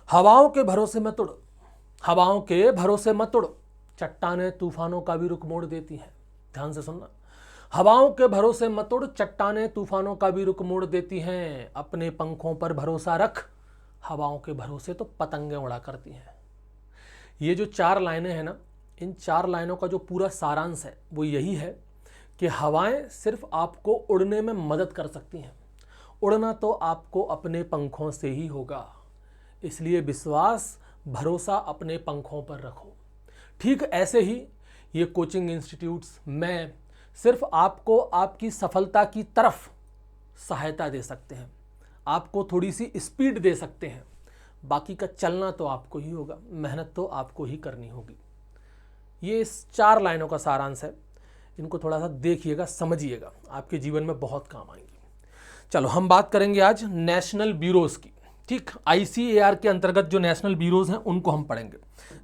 हवाओं के भरोसे मत उड़, हवाओं के भरोसे मत उड़, चट्टानें तूफानों का भी रुख मोड़ देती हैं। ध्यान से सुनना, हवाओं के भरोसे मत उड़, चट्टानें तूफानों का भी रुख मोड़ देती हैं। अपने पंखों पर भरोसा रख, हवाओं के भरोसे तो पतंगें उड़ा करती हैं। ये जो 4 लाइनें हैं ना, इन 4 लाइनों का जो पूरा सारांश है वो यही है कि हवाएं सिर्फ आपको उड़ने में मदद कर सकती हैं, उड़ना तो आपको अपने पंखों से ही होगा। इसलिए विश्वास, भरोसा अपने पंखों पर रखो। ठीक ऐसे ही ये कोचिंग इंस्टीट्यूट्स में सिर्फ आपको आपकी सफलता की तरफ सहायता दे सकते हैं, आपको थोड़ी सी स्पीड दे सकते हैं, बाकी का चलना तो आपको ही होगा, मेहनत तो आपको ही करनी होगी। ये इस 4 लाइनों का सारांश है, इनको थोड़ा सा देखिएगा, समझिएगा, आपके जीवन में बहुत काम आएंगी। चलो हम बात करेंगे आज नेशनल ब्यूरोज़ की। ठीक, ICAR के अंतर्गत जो नेशनल ब्यूरोज़ हैं उनको हम पढ़ेंगे,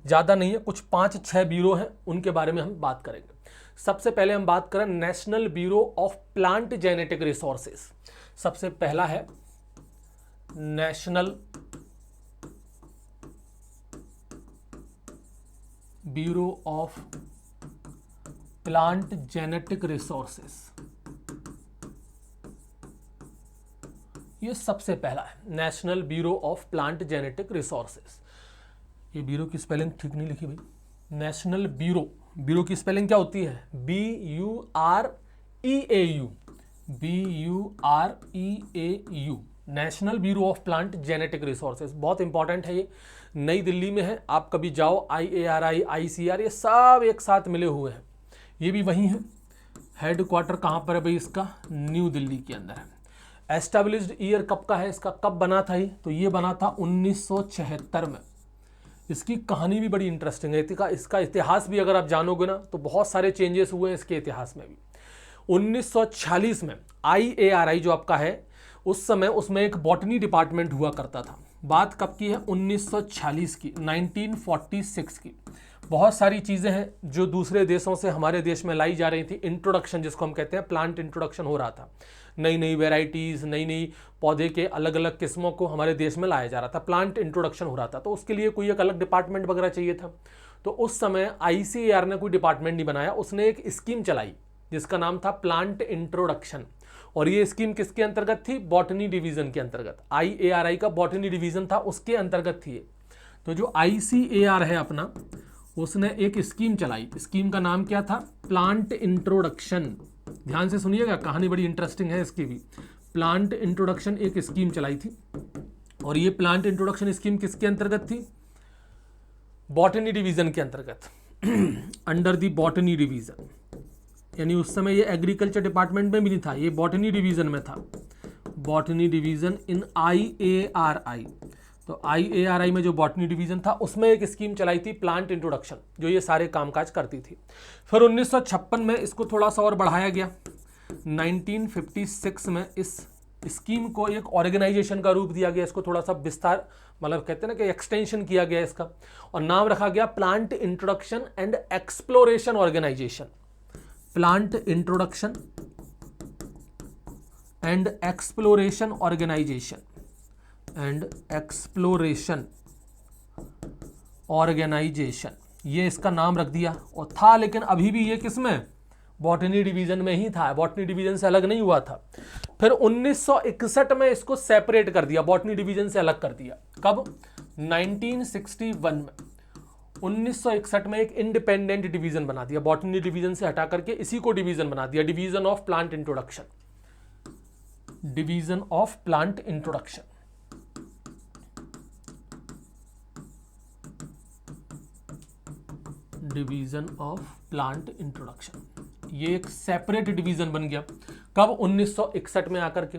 ज़्यादा नहीं है, कुछ 5-6 ब्यूरो हैं, उनके बारे में हम बात करेंगे। सबसे पहले हम बात करें national bureau of plant genetic resources. सबसे पहला है national bureau of plant genetic resources, ये सबसे पहला है national bureau of plant genetic resources. ये ब्यूरो की स्पेलिंग ठीक नहीं लिखी भाई, नेशनल ब्यूरो, ब्यूरो की स्पेलिंग क्या होती है? BUREAU, BUREAU, national bureau of plant genetic resources. बहुत इंपॉर्टेंट है, ये नई दिल्ली में है, आप कभी जाओ, IARI, ICAR ये सब एक साथ मिले हुए हैं, ये भी वही है। हेडक्वार्टर कहाँ पर है भाई इसका? न्यू दिल्ली के अंदर है। एस्टेब्लिश्ड ईयर कब का है इसका, कब बना था ये? तो ये बना था 1976 में। इसकी कहानी भी बड़ी इंटरेस्टिंग है, इसका इतिहास भी अगर आप जानोगे ना तो बहुत सारे चेंजेस हुए हैं इसके इतिहास में भी। 1946 में IARI जो आपका है, उस समय उसमें एक बॉटनी डिपार्टमेंट हुआ करता था। बात कब की है? 1946 की, 1946 की। बहुत सारी चीज़ें हैं जो दूसरे देशों से हमारे देश में लाई जा रही थी। इंट्रोडक्शन जिसको हम कहते हैं, प्लांट इंट्रोडक्शन हो रहा था, नई नई वेराइटीज़, नई नई पौधे के अलग अलग किस्मों को हमारे देश में लाया जा रहा था, प्लांट इंट्रोडक्शन हो रहा था। तो उसके लिए कोई एक अलग डिपार्टमेंट वगैरह चाहिए था। तो उस समय ICAR ने कोई डिपार्टमेंट नहीं बनाया, उसने एक स्कीम चलाई जिसका नाम था प्लांट इंट्रोडक्शन। और ये स्कीम किसके अंतर्गत थी? बॉटनी डिवीज़न के अंतर्गत। IARI का बॉटनी डिवीज़न था, उसके अंतर्गत थी ये। तो जो ICAR है अपना, उसने एक स्कीम चलाई, स्कीम का नाम क्या था? Plant introduction. ध्यान से सुनिएगा, कहानी बड़ी इंटरेस्टिंग है इसकी भी। प्लांट इंट्रोडक्शन एक स्कीम चलाई थी, और ये प्लांट इंट्रोडक्शन स्कीम किसके अंतर्गत थी? बॉटनी डिवीज़न के अंतर्गत, अंडर दी बॉटनी डिवीज़न। यानी उस समय ये एग्रीकल्चर डिपार्टमेंट में भी नहीं था, ये बॉटनी डिवीज़न में था, बॉटनी डिवीज़न इन IARI। तो IARI में जो बॉटनी डिवीज़न था उसमें एक स्कीम चलाई थी प्लांट इंट्रोडक्शन, जो ये सारे कामकाज करती थी। फिर 1956 में इसको थोड़ा सा और बढ़ाया गया। 1956 में इस स्कीम को एक ऑर्गेनाइजेशन का रूप दिया गया, इसको थोड़ा सा विस्तार, मतलब कहते हैं ना कि एक्सटेंशन किया गया इसका, और नाम रखा गया plant introduction and exploration organisation. Plant introduction and exploration organisation, and exploration organisation, ये इसका नाम रख दिया। और था लेकिन अभी भी ये किसमें? बॉटनी डिवीज़न में ही था, बॉटनी डिवीज़न से अलग नहीं हुआ था। फिर 1961 में इसको सेपरेट कर दिया, बॉटनी डिवीज़न से अलग कर दिया। कब? 1961 में। 1961 में एक इंडिपेंडेंट डिवीज़न बना दिया, बॉटनी डिवीज़न से हटा करके इसी को डिवीज़न बना दिया, division of plant introduction, division of plant introduction. Division of plant introduction, ये एक सेपरेट डिवीज़न बन गया। कब? 1961 में आकर के।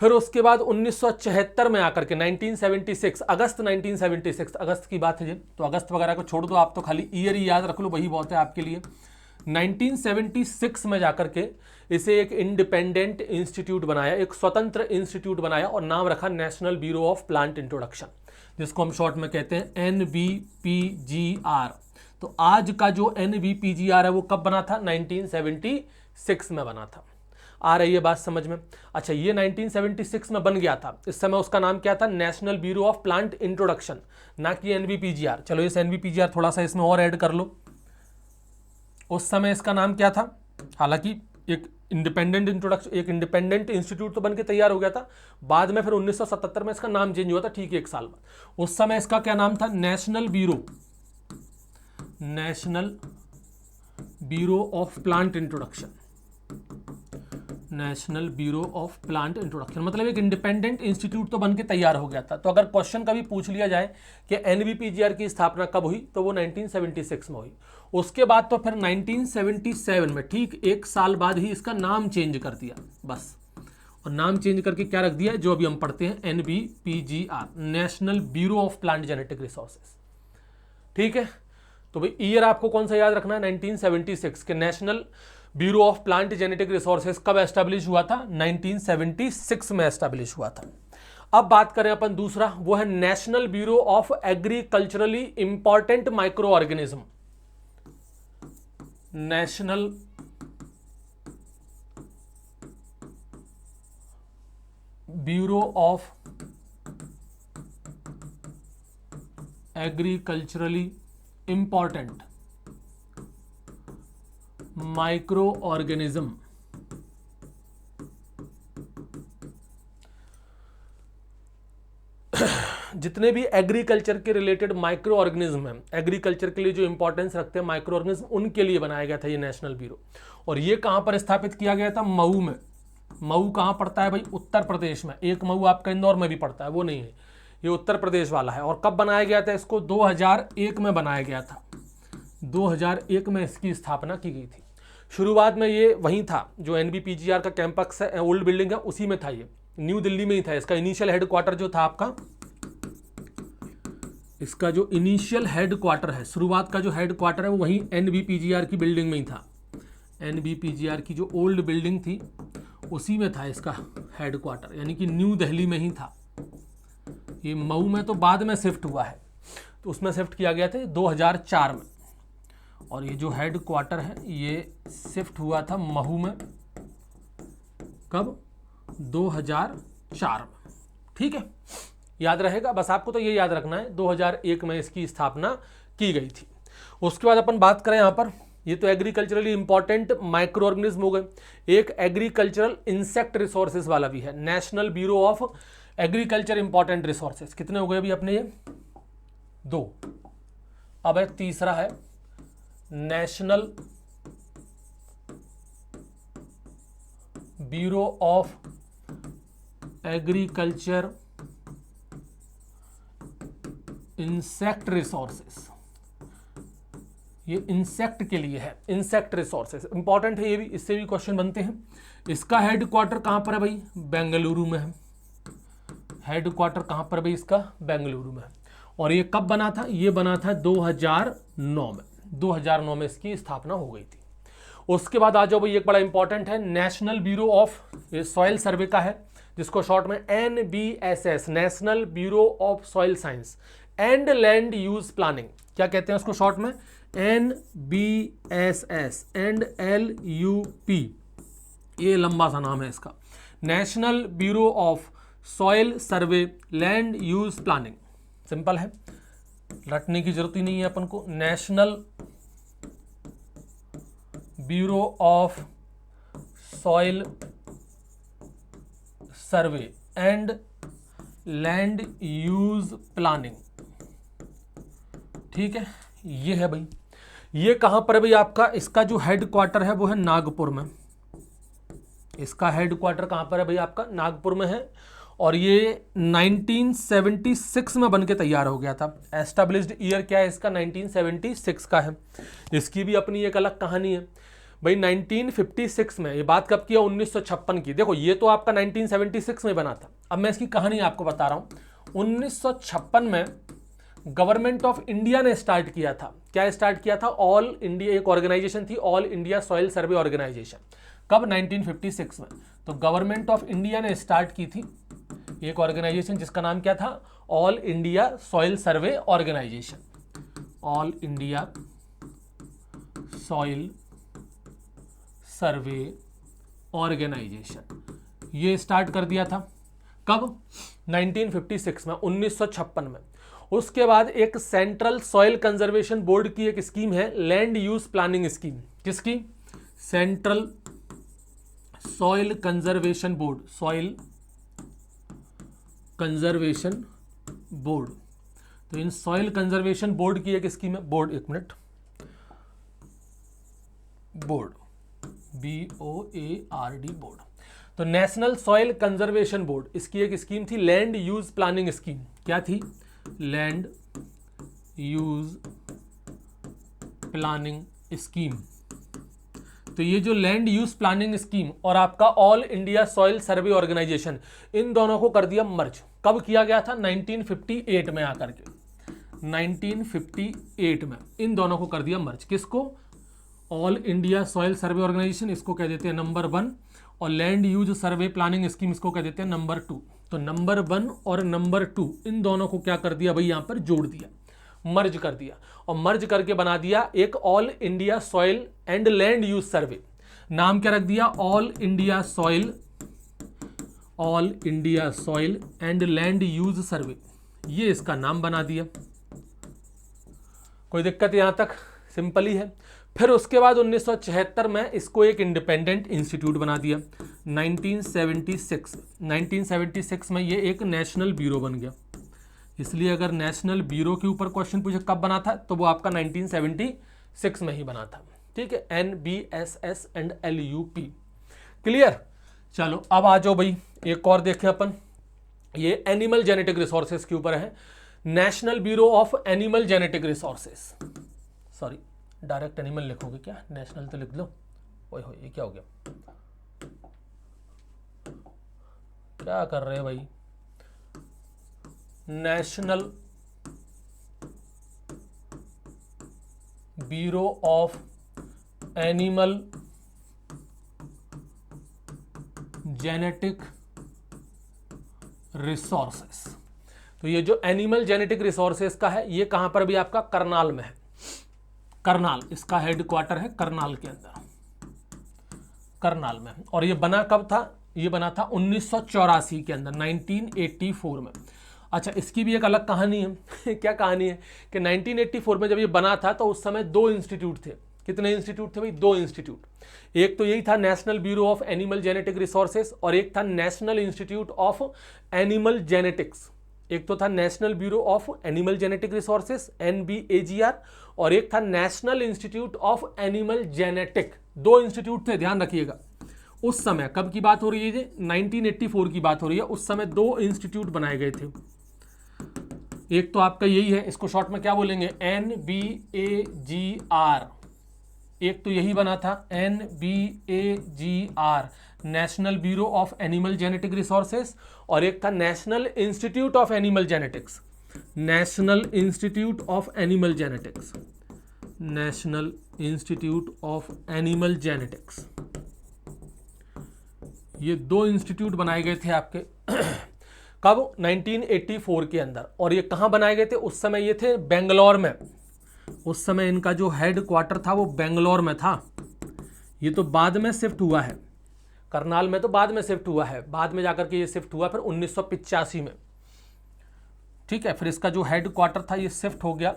फिर उसके बाद 1974 में आकर के 1976, अगस्त 1976, अगस्त की बात है जी, तो अगस्त वगैरह को छोड़ दो, आप तो खाली ईयर ही याद रख लो, वही बहुत है आपके लिए। 1976 में जाकर के इसे एक इंडिपेंडेंट इंस्टीट्यूट बनाया, एक स्वतंत्र इंस्टीट्यूट बनाया, और नाम रखा national bureau of plant introduction, जिसको हम शॉर्ट में कहते हैं NBPGR। तो आज का जो NBPGR है वो कब बना था? 1976 में बना था। आ रही है बात समझ में? अच्छा, ये 1976 में बन गया था। इस समय उसका नाम क्या था? National bureau of plant introduction, ना कि एनबीपीजीआर। चलो इस एनबीपीजीआर थोड़ा सा इसमें और ऐड कर लो। उस समय इसका नाम क्या था? हालांकि एक इंडिपेंडेंट इंट्रोडक्शन, एक इंडिपेंडेंट इंस्टीट्यूट तो बन के तैयार हो गया था, बाद में फिर 1977 में इसका नाम चेंज हुआ था, ठीक है, 1 साल बाद। उस समय इसका क्या नाम था? National bureau of plant introduction. National bureau of plant introduction मतलब एक इंडिपेंडेंट इंस्टीट्यूट तो बन के तैयार हो गया था। तो अगर क्वेश्चन कभी पूछ लिया जाए कि एनबीपीजीआर की स्थापना कब हुई, तो वो 1976 में हुई। उसके बाद तो फिर 1977 में ठीक 1 साल बाद ही इसका नाम चेंज कर दिया बस। और नाम चेंज करके क्या रख दिया, जो अभी हम पढ़ते हैं, NBPGR, national bureau of plant genetic resources. ठीक है, तो भाई ईयर आपको कौन सा याद रखना है? 1976 के national bureau of plant genetic resources कब एस्टेब्लिश हुआ था? 1976 में एस्टेब्लिश हुआ था। अब बात करें अपन दूसरा, वो है national bureau of agriculturally important micro organism. National bureau of agriculturally important micro organism. जितने भी एग्रीकल्चर के रिलेटेड माइक्रो ऑर्गेनिज्म हैं, एग्रीकल्चर के लिए जो इंपॉर्टेंस रखते हैं माइक्रो ऑर्गेनिज्म, उनके लिए बनाया गया था ये नेशनल ब्यूरो। और ये कहां पर स्थापित किया गया था? मऊ में। मऊ कहां पड़ता है भाई? उत्तर प्रदेश में। एक मऊ आपका इंदौर में भी पड़ता है, वो नहीं है, ये उत्तर प्रदेश वाला है। और कब बनाया गया था इसको? 2001 में बनाया गया था। 2001 में इसकी स्थापना की गई थी। शुरुआत में ये वहीं था, जो एनबीपीजीआर का कैंपस है, ओल्ड बिल्डिंग है, उसी में था। ये न्यू दिल्ली में ही था। इसका इनिशियल हेडक्वार्टर जो था आपका, इसका जो इनिशियल हेडक्वार्टर है, शुरुआत का जो हेडक्वार्टर है, वो वहीं एनबीपीजीआर की बिल्डिंग में ही था। एनबीपीजीआर की जो ओल्ड बिल्डिंग थी उसी में था इसका हेडक्वार्टर, यानी कि न्यू दिल्ली में ही था। ये मऊ में तो बाद में शिफ्ट हुआ है, तो उसमें शिफ्ट किया गया था 2004 में। और ये जो हेडक्वार्टर है ये शिफ्ट हुआ था महू में, कब? 2004 में। ठीक है, याद रहेगा, बस आपको तो ये याद रखना है 2001 में इसकी स्थापना की गई थी। उसके बाद अपन बात करें यहाँ पर, ये तो एग्रीकल्चरली इंपॉर्टेंट माइक्रो ऑर्गेनिज्म हो गए। एक एग्रीकल्चरल इंसेक्ट रिसोर्सेज वाला भी है, national bureau of agriculture important resources. कितने हो गए अभी अपने? ये 2। अब एक तीसरा है national bureau of agriculture insect resources. ये इंसेक्ट के लिए है, इंसेक्ट रिसोर्सेस इंपॉर्टेंट है ये भी, इससे भी क्वेश्चन बनते हैं। इसका हेडक्वार्टर कहां पर है भाई? बेंगलुरु में है। हेडक्वार्टर कहां पर भाई इसका? बेंगलुरु में है। और ये कब बना था? ये बना था 2009 में। 2009 में इसकी स्थापना हो गई थी। उसके बाद आ जाओ भाई, एक बड़ा इंपॉर्टेंट है, नेशनल ब्यूरो ऑफ सॉइल सर्वे का है, जिसको शॉर्ट में NBSS, national bureau of soil science and land use planning. क्या कहते हैं उसको शॉर्ट में? NBSS एंड LUP, ये लंबा सा नाम है इसका। National bureau of soil survey land use planning. Simple है, रटने की जरूरत ही नहीं है अपन को। National bureau of soil survey and land use planning. ठीक है, ये है भाई। ये कहां पर है भाई आपका? इसका जो हेडक्वार्टर है वो है नागपुर में। इसका हेडक्वार्टर कहां पर है भाई आपका? नागपुर में है। और ये 1976 में बनके तैयार हो गया था। एस्टेब्लिश्ड ईयर क्या है इसका? 1976 का है। इसकी भी अपनी एक अलग कहानी है भाई। 1956 में, ये बात कब की है? 1956 की। देखो ये तो आपका 1976 में बना था। अब मैं इसकी कहानी आपको बता रहा हूं। 1956 में गवर्नमेंट ऑफ इंडिया ने स्टार्ट किया था। क्या स्टार्ट किया था? ऑल इंडिया, एक ऑर्गेनाइजेशन थी, ऑल इंडिया सॉइल सर्वे ऑर्गेनाइजेशन। कब? 1956 में। तो गवर्नमेंट ऑफ इंडिया ने स्टार्ट की थी एक ऑर्गेनाइजेशन, जिसका नाम क्या था? ऑल इंडिया सॉइल सर्वे ऑर्गेनाइजेशन। ऑल इंडिया सॉइल सर्वे ऑर्गेनाइजेशन, ये स्टार्ट कर दिया था कब? 1956 में, 1956 में। उसके बाद एक सेंट्रल सॉइल कंजर्वेशन बोर्ड की एक स्कीम है, लैंड यूज प्लानिंग स्कीम। किसकी? Central soil conservation board, soil conservation board. तो इन सॉइल कंजर्वेशन बोर्ड की एक स्कीम है, बोर्ड, एक मिनट, बोर्ड, BOARD बोर्ड। तो नेशनल सॉइल कंजर्वेशन बोर्ड, इसकी एक स्कीम थी लैंड यूज प्लानिंग स्कीम। क्या थी? Land use planning scheme. तो ये जो लैंड यूज प्लानिंग स्कीम और आपका ऑल इंडिया सॉइल सर्वे ऑर्गेनाइजेशन, इन दोनों को कर दिया मर्ज। कब किया गया था? 1958 में आकर के, 1958 में इन दोनों को कर दिया मर्ज। किसको? ऑल इंडिया सॉइल सर्वे ऑर्गेनाइजेशन, इसको कह देते हैं नंबर 1, और लैंड यूज सर्वे प्लानिंग स्कीम, इसको कह देते हैं नंबर 2। तो नंबर 1 और नंबर 2 इन दोनों को क्या कर दिया भाई? यहां पर जोड़ दिया, मर्ज कर दिया, और मर्ज करके बना दिया एक all India soil and land use survey. नाम क्या रख दिया? All India soil, all India soil and land use survey, ये इसका नाम बना दिया। कोई दिक्कत यहां तक? सिंपल ही है। फिर उसके बाद 1976 में इसको एक इंडिपेंडेंट इंस्टीट्यूट बना दिया। 1976 में ये एक नेशनल ब्यूरो बन गया। इसलिए अगर नेशनल ब्यूरो के ऊपर क्वेश्चन पूछे कब बना था, तो वो आपका 1976 में ही बना था। ठीक है, NBSS एंड LUP। क्लियर? चलो अब आ जाओ भाई, एक और देखें अपन, ये एनिमल जेनेटिक रिसोर्सेज के ऊपर है। National bureau of animal genetic resources, sorry direct animal लिखोगे क्या? नेशनल तो लिख लो। ओए हो, ये क्या हो गया? क्या कर रहे हैं भाई? National bureau of animal genetic resources. तो ये जो एनिमल जेनेटिक रिसोर्सेस का है, ये कहां पर भी? आपका करनाल में है। करनाल इसका हेडक्वार्टर है, करनाल के अंदर, करनाल में। और ये बना कब था? ये बना था 1984 के अंदर, 1984 में। अच्छा, इसकी भी एक अलग कहानी है। क्या कहानी है? कि 1984 में जब ये बना था तो उस समय 2 इंस्टीट्यूट थे। कितने इंस्टीट्यूट थे भाई? 2 इंस्टीट्यूट। एक तो यही था national bureau of animal genetic resources, और एक था national institute of animal genetics. एक तो था national bureau of animal genetic resources, NBAGR, और एक था national institute of animal genetic. 2 institute थे, ध्यान रखिएगा। उस समय कब की बात हो रही है? 1984 की बात हो रही है। उस समय 2 इंस्टीट्यूट बनाए गए थे। एक तो आपका यही है, इसको शॉर्ट में क्या बोलेंगे? NBAGR। एक तो यही बना था NBAGR, national bureau of animal genetic resources, और एक था national institute of animal genetics, national institute of animal genetics, national institute of animal genetics. ये 2 इंस्टीट्यूट बनाए गए थे आपके कब? 1984 के अंदर। और ये कहाँ बनाए गए थे? उस समय ये थे बेंगलोर में। उस समय इनका जो हेड क्वार्टर था वो बेंगलोर में था। ये तो बाद में शिफ्ट हुआ है, करनाल में तो बाद में शिफ्ट हुआ है, बाद में जाकर के ये शिफ्ट हुआ फिर 1985 में। ठीक है, फिर इसका जो हेड क्वार्टर था ये शिफ्ट हो गया,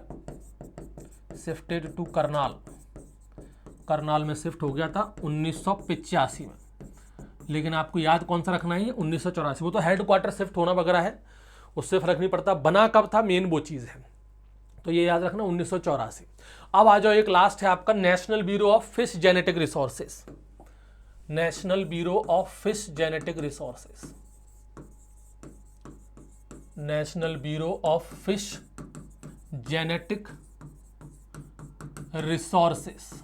शिफ्टेड टू करनाल, करनाल में शिफ्ट हो गया था 1985 में। लेकिन आपको याद कौन सा रखना है? 1984। वो तो हेड क्वार्टर शिफ्ट होना वगैरह है, उससे फर्क नहीं पड़ता, बना कब था मेन वो चीज़ है, तो ये याद रखना 1984। अब आ जाओ, एक लास्ट है आपका national bureau of fish genetic resources, national bureau of fish genetic resources, national bureau of fish genetic resources.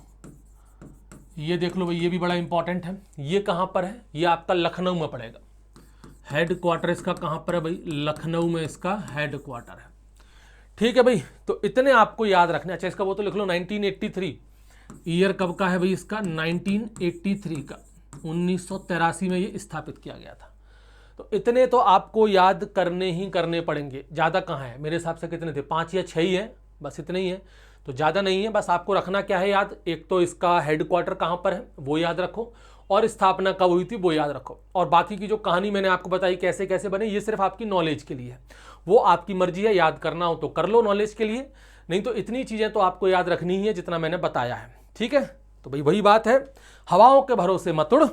ये देख लो भाई, ये भी बड़ा इंपॉर्टेंट है। ये कहां पर है? ये आपका लखनऊ में पड़ेगा। हेड क्वार्टर इसका कहां पर है भाई? लखनऊ में इसका हेड क्वार्टर है। ठीक है भाई, तो इतने आपको याद रखने। अच्छा, इसका वो तो लिख लो 1983, ईयर कब का है भाई इसका? 1983 का, 1983 में ये स्थापित किया गया था। तो इतने तो आपको याद करने ही करने पड़ेंगे, ज़्यादा कहाँ है मेरे हिसाब से? कितने थे? 5 या 6 ही है, बस इतने ही है, तो ज़्यादा नहीं है। बस आपको रखना क्या है याद? एक तो इसका हेड क्वार्टर कहाँ पर है वो याद रखो, और स्थापना कब हुई थी वो याद रखो। और बाकी की जो कहानी मैंने आपको बताई कैसे कैसे बने, ये सिर्फ आपकी नॉलेज के लिए है, वो आपकी मर्जी है, याद करना हो तो कर लो नॉलेज के लिए, नहीं तो इतनी चीज़ें तो आपको याद रखनी ही है जितना मैंने बताया है। ठीक है, तो भाई वही बात है, हवाओं के भरोसे मत उड़,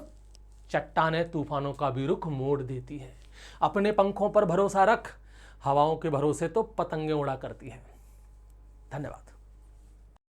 चट्टानें तूफानों का भी रुख मोड़ देती है। अपने पंखों पर भरोसा रख, हवाओं के भरोसे तो पतंगें उड़ा करती हैं। धन्यवाद।